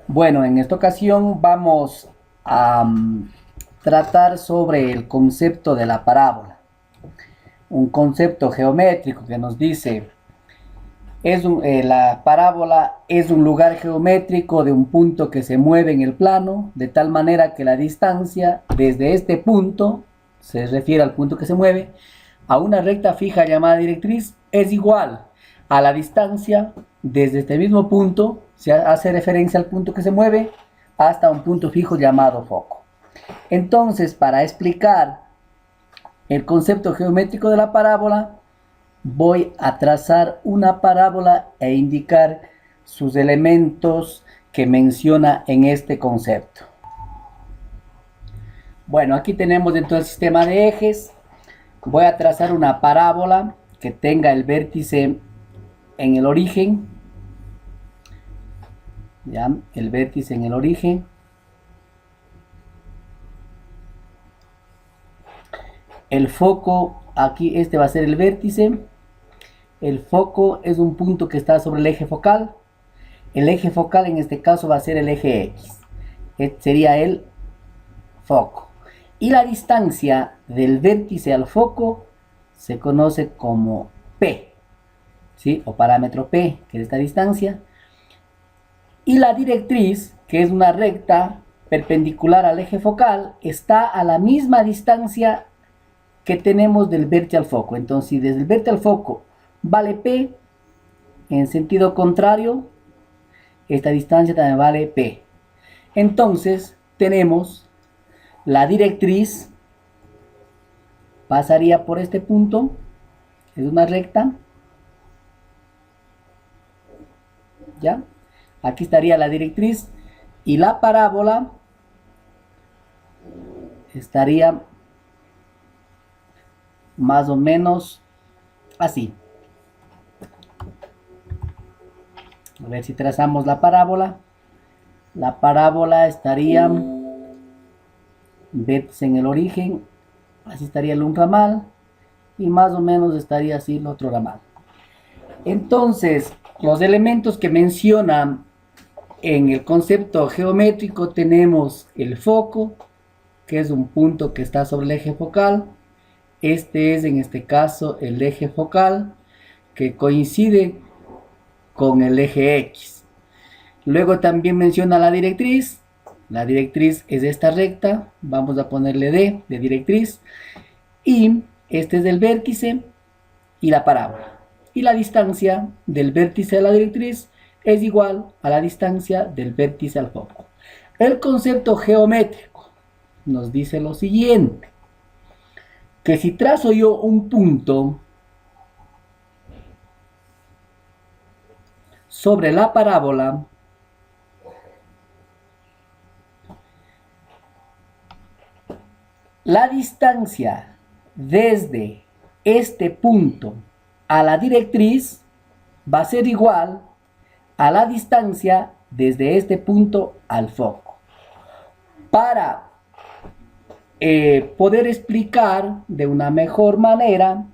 Bueno, en esta ocasión vamos a tratar sobre el concepto de la parábola, un concepto geométrico que nos dice, la parábola es un lugar geométrico de un punto que se mueve en el plano, de tal manera que la distancia desde este punto, se refiere al punto que se mueve, a una recta fija llamada directriz, es igual a la distancia desde este mismo punto, se hace referencia al punto que se mueve, hasta un punto fijo llamado foco. Entonces, para explicar el concepto geométrico de la parábola, voy a trazar una parábola e indicar sus elementos que menciona en este concepto. Bueno, aquí tenemos dentro del sistema de ejes. Voy a trazar una parábola que tenga el vértice en el origen. ¿Ya? El vértice en el origen. El foco, aquí este va a ser el vértice. El foco es un punto que está sobre el eje focal. El eje focal en este caso va a ser el eje X. Este sería el foco. Y la distancia del vértice al foco se conoce como P, ¿sí? O parámetro P, que es esta distancia. Y la directriz, que es una recta perpendicular al eje focal, está a la misma distancia que tenemos del vértice al foco. Entonces, si desde el vértice al foco vale P, en sentido contrario, esta distancia también vale P. Entonces, tenemos la directriz, pasaría por este punto, es una recta, ¿ya? Aquí estaría la directriz y la parábola estaría más o menos así. A ver si trazamos la parábola. La parábola estaría vértice en el origen, así estaría el un ramal y más o menos estaría así el otro ramal. Entonces, los elementos que menciona en el concepto geométrico tenemos el foco, que es un punto que está sobre el eje focal. Este es en este caso el eje focal que coincide con el eje X. Luego también menciona la directriz. La directriz es esta recta, vamos a ponerle D de directriz. Y este es el vértice y la parábola. Y la distancia del vértice a la directriz es igual a la distancia del vértice al foco. El concepto geométrico nos dice lo siguiente, que si trazo yo un punto sobre la parábola, la distancia desde este punto a la directriz va a ser igual a la distancia desde este punto al foco. Para poder explicar de una mejor manera,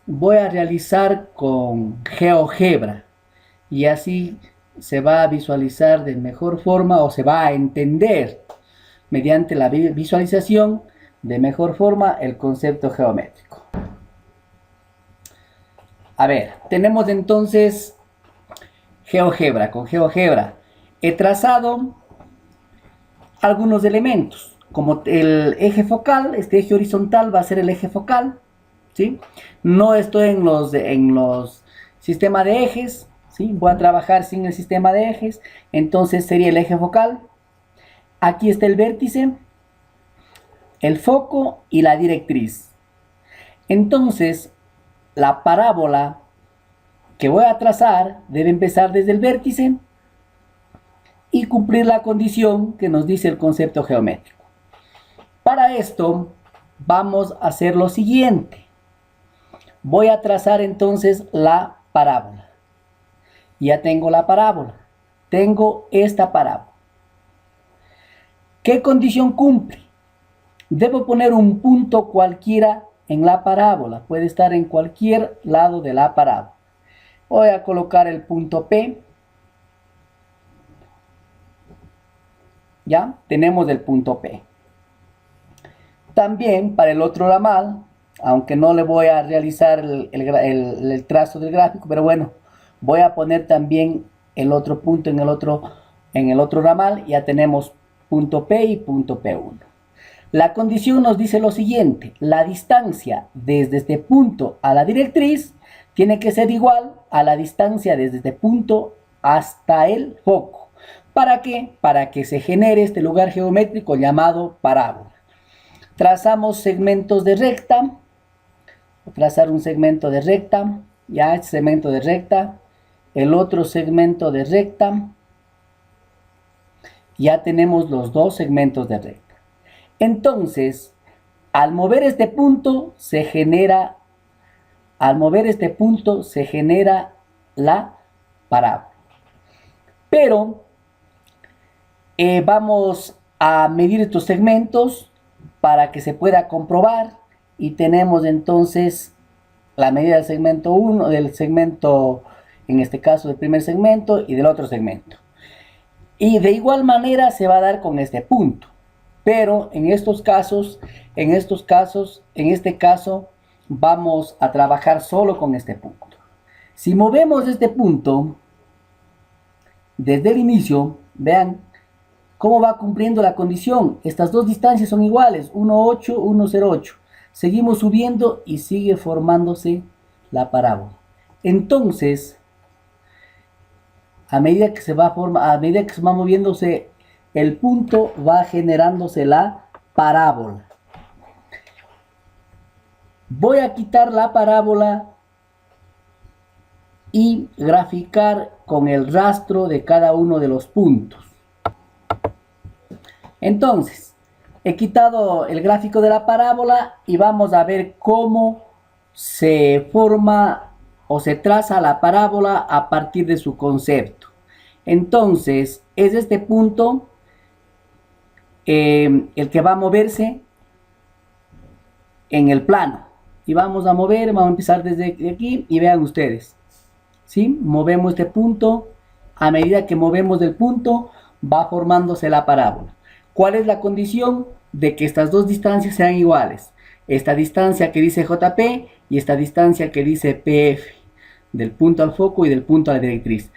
voy a realizar con GeoGebra y así se va a visualizar de mejor forma o se va a entender mediante la visualización de mejor forma el concepto geométrico. A ver, tenemos entonces GeoGebra. Con GeoGebra he trazado algunos elementos, como el eje focal. Este eje horizontal va a ser el eje focal, ¿sí? No estoy en los sistemas de ejes, ¿sí? Voy a trabajar sin el sistema de ejes, entonces sería el eje focal. Aquí está el vértice, el foco y la directriz. Entonces, la parábola que voy a trazar debe empezar desde el vértice y cumplir la condición que nos dice el concepto geométrico. Para esto vamos a hacer lo siguiente. Voy a trazar entonces la parábola. Ya tengo la parábola. Tengo esta parábola. ¿Qué condición cumple? Debo poner un punto cualquiera en la parábola. Puede estar en cualquier lado de la parábola. Voy a colocar el punto P. ¿ya? Tenemos el punto P. También para el otro ramal, aunque no le voy a realizar el trazo del gráfico, pero bueno, voy a poner también el otro punto en el otro ramal. Ya tenemos punto P y punto P1. La condición nos dice lo siguiente: la distancia desde este punto a la directriz tiene que ser igual a la distancia desde este punto hasta el foco. ¿Para qué? Para que se genere este lugar geométrico llamado parábola. Trazamos segmentos de recta. Voy a trazar un segmento de recta. Ya, este segmento de recta. El otro segmento de recta. Ya tenemos los dos segmentos de recta. Entonces, al mover este punto se genera la parábola. Pero vamos a medir estos segmentos para que se pueda comprobar, y tenemos entonces la medida del segmento 1, en este caso del primer segmento, y del otro segmento. Y de igual manera se va a dar con este punto. Pero en este caso, vamos a trabajar solo con este punto. Si movemos este punto desde el inicio, vean cómo va cumpliendo la condición. Estas dos distancias son iguales, 1,8, 1,08. Seguimos subiendo y sigue formándose la parábola. Entonces, a medida que se va moviéndose el punto, va generándose la parábola. Voy a quitar la parábola y graficar con el rastro de cada uno de los puntos. Entonces, he quitado el gráfico de la parábola y vamos a ver cómo se forma o se traza la parábola a partir de su concepto. Entonces, es este punto el que va a moverse en el plano. Y vamos a empezar desde aquí y vean ustedes. ¿Sí? Movemos este punto. A medida que movemos el punto, va formándose la parábola. ¿Cuál es la condición? De que estas dos distancias sean iguales. Esta distancia que dice JP y esta distancia que dice PF. Del punto al foco y del punto a la directriz.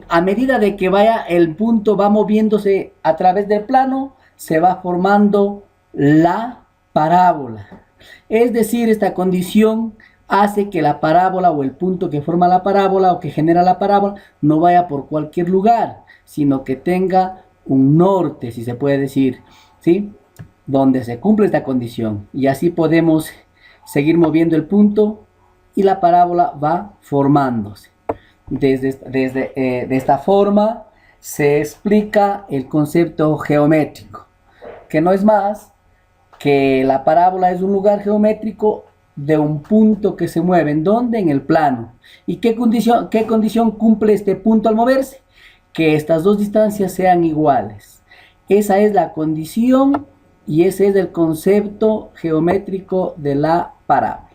A medida de que el punto va moviéndose a través del plano, se va formando la parábola. Es decir, esta condición hace que la parábola o el punto que forma la parábola o que genera la parábola no vaya por cualquier lugar, sino que tenga un norte, si se puede decir, ¿sí? Donde se cumple esta condición. Y así podemos seguir moviendo el punto y la parábola va formándose. De esta forma se explica el concepto geométrico, que no es más que la parábola es un lugar geométrico de un punto que se mueve. ¿En dónde? En el plano. ¿Y qué condición cumple este punto al moverse? Que estas dos distancias sean iguales. Esa es la condición y ese es el concepto geométrico de la parábola.